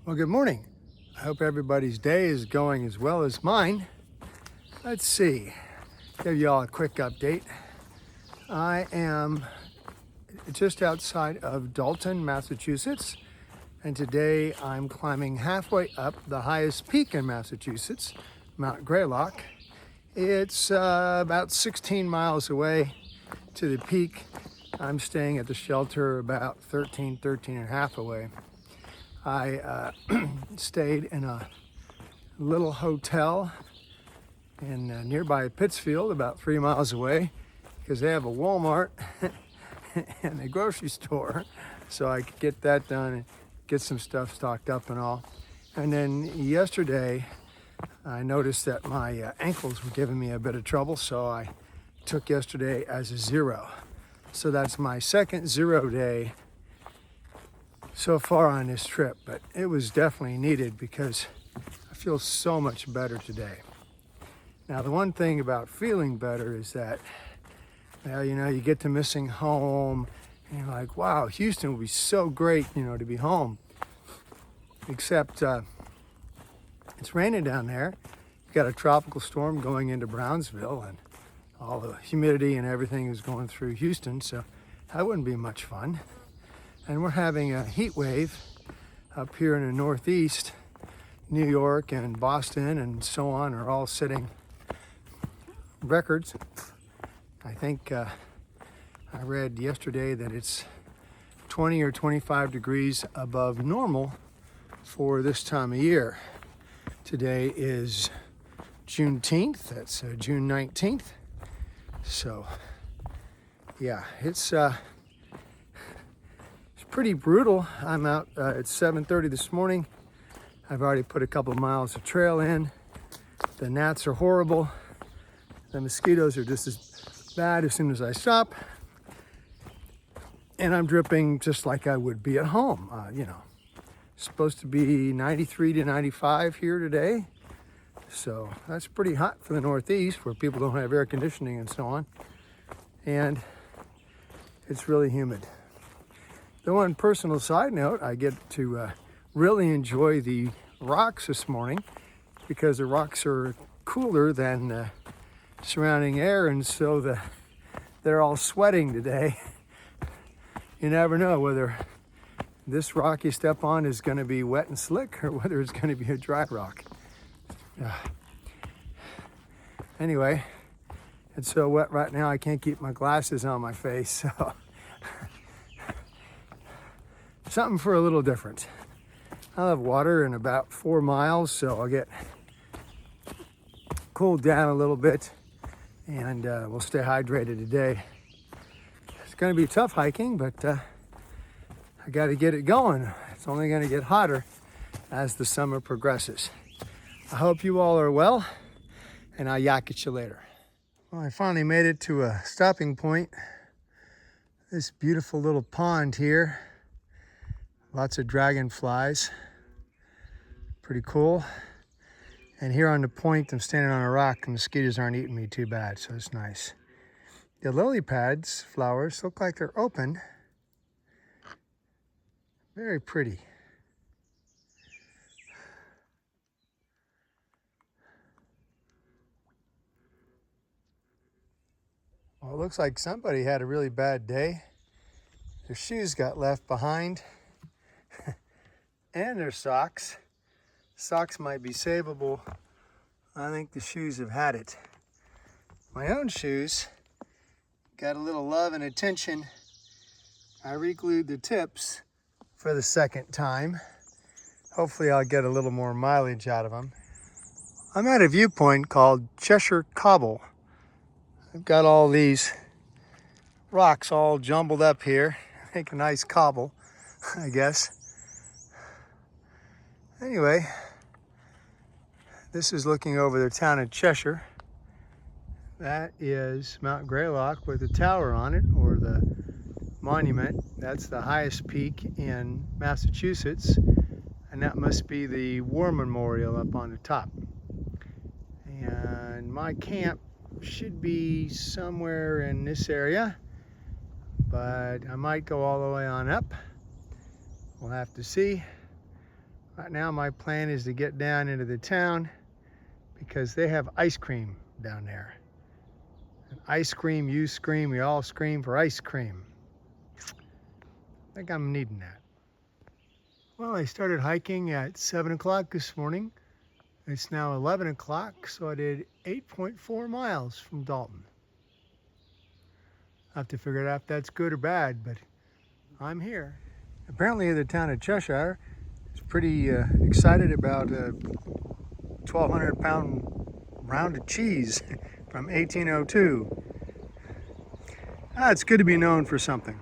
Well, good morning. I hope everybody's day is going as well as mine. Let's see, give you all a quick update. I am just outside of Dalton, Massachusetts, and today I'm climbing halfway up the highest peak in Massachusetts, Mount Greylock. It's about 16 miles away to the peak. I'm staying at the shelter about 13 and a half away. I stayed in a little hotel in nearby Pittsfield, about 3 miles away, because they have a Walmart and a grocery store, so I could get that done and get some stuff stocked up and all. And then yesterday, I noticed that my ankles were giving me a bit of trouble, so I took yesterday as a 0. So that's my second 0 day so far on this trip, but it was definitely needed because I feel so much better today. Now, the one thing about feeling better is that, well, you get to missing home and you're like, wow, Houston would be so great, to be home. Except it's raining down there. You've got a tropical storm going into Brownsville and all the humidity and everything is going through Houston, so that wouldn't be much fun. And we're having a heat wave up here in the Northeast. New York and Boston and so on are all setting records. I think I read yesterday that it's 20 or 25 degrees above normal for this time of year. Today is Juneteenth, that's June 19th. So yeah, it's pretty brutal. I'm out at 7:30 this morning. I've already put a couple of miles of trail in. The gnats are horrible. The mosquitoes are just as bad as soon as I stop. And I'm dripping just like I would be at home. Supposed to be 93 to 95 here today. So that's pretty hot for the Northeast where people don't have air conditioning and so on. And it's really humid. The one personal side note, I get to really enjoy the rocks this morning because the rocks are cooler than surrounding air, and so they're all sweating today. You never know whether this rock you step on is going to be wet and slick or whether it's going to be a dry rock. Anyway, it's so wet right now I can't keep my glasses on my face, so something for a little different. I'll have water in about 4 miles, so I'll get cooled down a little bit and we'll stay hydrated today. It's going to be tough hiking, but I got to get it going. It's only going to get hotter as the summer progresses. I hope you all are well, and I'll yak at you later. Well, I finally made it to a stopping point. This beautiful little pond here. Lots of dragonflies, pretty cool. And here on the point, I'm standing on a rock, and mosquitoes aren't eating me too bad, so it's nice. The lily pads, flowers, look like they're open. Very pretty. Well, it looks like somebody had a really bad day. Their shoes got left behind. And their socks. Socks might be savable. I think the shoes have had it. My own shoes got a little love and attention. I re-glued the tips for the second time. Hopefully I'll get a little more mileage out of them. I'm at a viewpoint called Cheshire Cobble. I've got all these rocks all jumbled up here. Make a nice cobble, I guess. Anyway, this is looking over the town of Cheshire. That is Mount Greylock with the tower on it, or the monument. That's the highest peak in Massachusetts, and that must be the War Memorial up on the top. And my camp should be somewhere in this area, but I might go all the way on up. We'll have to see. Right now my plan is to get down into the town because they have ice cream down there. And ice cream, you scream, we all scream for ice cream. I think I'm needing that. Well, I started hiking at 7 o'clock this morning. It's now 11 o'clock, so I did 8.4 miles from Dalton. I have to figure out if that's good or bad, but I'm here. Apparently the town of Cheshire is pretty excited about a 1,200-pound round of cheese from 1802. It's good to be known for something.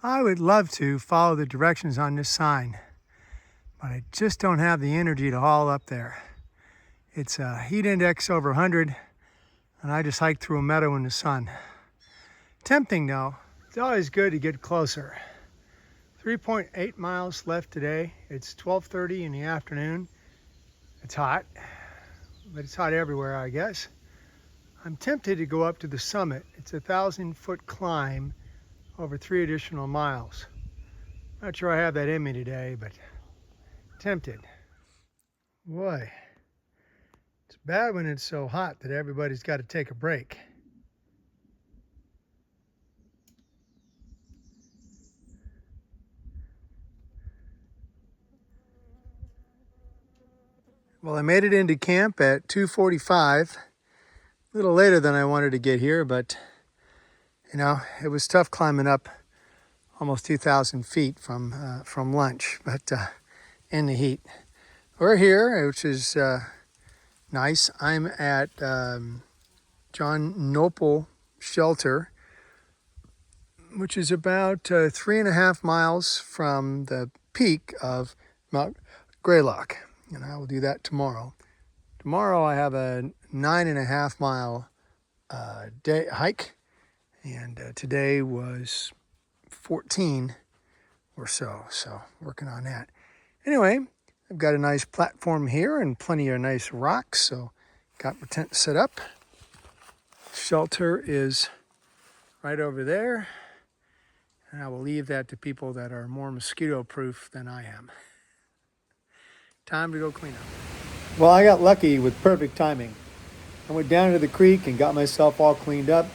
I would love to follow the directions on this sign, but I just don't have the energy to haul up there. It's a heat index over 100, and I just hiked through a meadow in the sun. Tempting though. It's always good to get closer. 3.8 miles left today. It's 12:30 in the afternoon. It's hot, but it's hot everywhere, I guess. I'm tempted to go up to the summit. It's a 1,000-foot climb over 3 additional miles. Not sure I have that in me today, but tempted. Boy, it's bad when it's so hot that everybody's got to take a break. Well, I made it into camp at 2:45. A little later than I wanted to get here, but you know, it was tough climbing up almost 2,000 feet from lunch, but in the heat. We're here, which is nice. I'm at John Nopal Shelter, which is about 3.5 miles from the peak of Mount Greylock, and I will do that tomorrow. Tomorrow I have a 9.5 mile day hike, and today was 14 or so, working on that. Anyway, I've got a nice platform here and plenty of nice rocks, so got my tent set up. Shelter is right over there, and I will leave that to people that are more mosquito proof than I am. Time to go clean up. Well, I got lucky with perfect timing. I went down to the creek and got myself all cleaned up.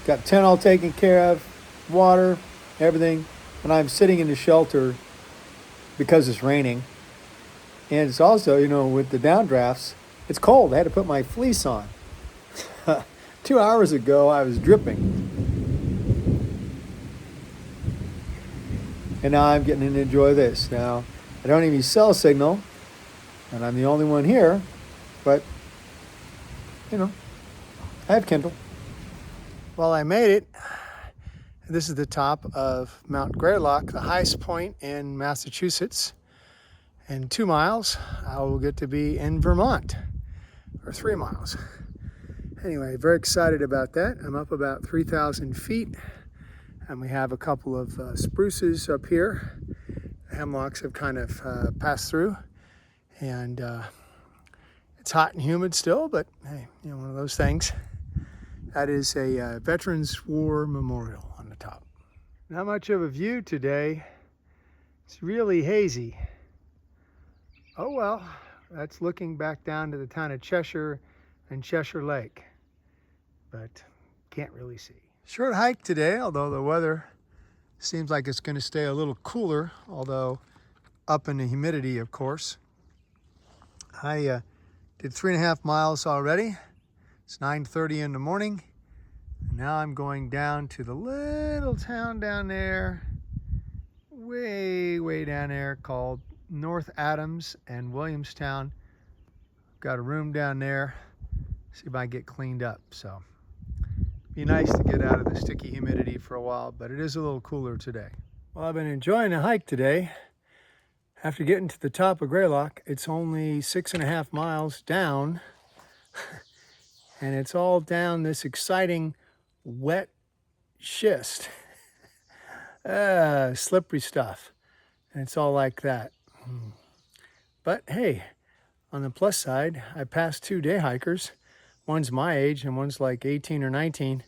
Got tent all taken care of, water, everything. And I'm sitting in the shelter because it's raining. And it's also, you know, with the downdrafts, it's cold. I had to put my fleece on. 2 hours ago, I was dripping. And now I'm getting to enjoy this. Now, I don't even cell signal, and I'm the only one here, but, you know, I have Kindle. Well, I made it. This is the top of Mount Greylock, the highest point in Massachusetts. In 2 miles, I will get to be in Vermont, or 3 miles. Anyway, very excited about that. I'm up about 3,000 feet, and we have a couple of spruces up here. The hemlocks have kind of passed through, and it's hot and humid still, but hey, you know, one of those things. That is a Veterans War Memorial on the top. Not much of a view today. It's really hazy. Oh well, that's looking back down to the town of Cheshire and Cheshire Lake, but can't really see. Short hike today, although the weather seems like it's going to stay a little cooler, although up in the humidity, of course. I did 3.5 miles already. It's 9:30 in the morning. Now I'm going down to the little town down there, way down there, called North Adams and Williamstown. Got a room down there. See if I can get cleaned up. So be nice to get out of the sticky humidity for a while, but it is a little cooler today. Well, I've been enjoying the hike today. After getting to the top of Greylock, it's only 6.5 miles down, and it's all down this exciting wet schist, slippery stuff, and it's all like that. But hey, on the plus side, I passed 2 day hikers. One's my age and one's like 18 or 19,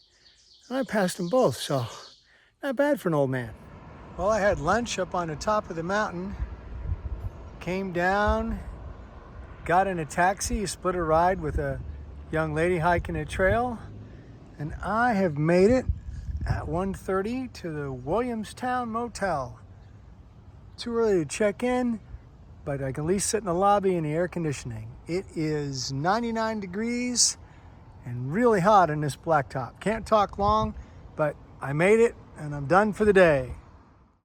and I passed them both, so not bad for an old man. Well, I had lunch up on the top of the mountain, came down, got in a taxi, split a ride with a young lady hiking a trail, and I have made it at 1:30 to the Williamstown Motel. Too early to check in, but I can at least sit in the lobby in the air conditioning. It is 99 degrees and really hot in this blacktop. Can't talk long, but I made it and I'm done for the day.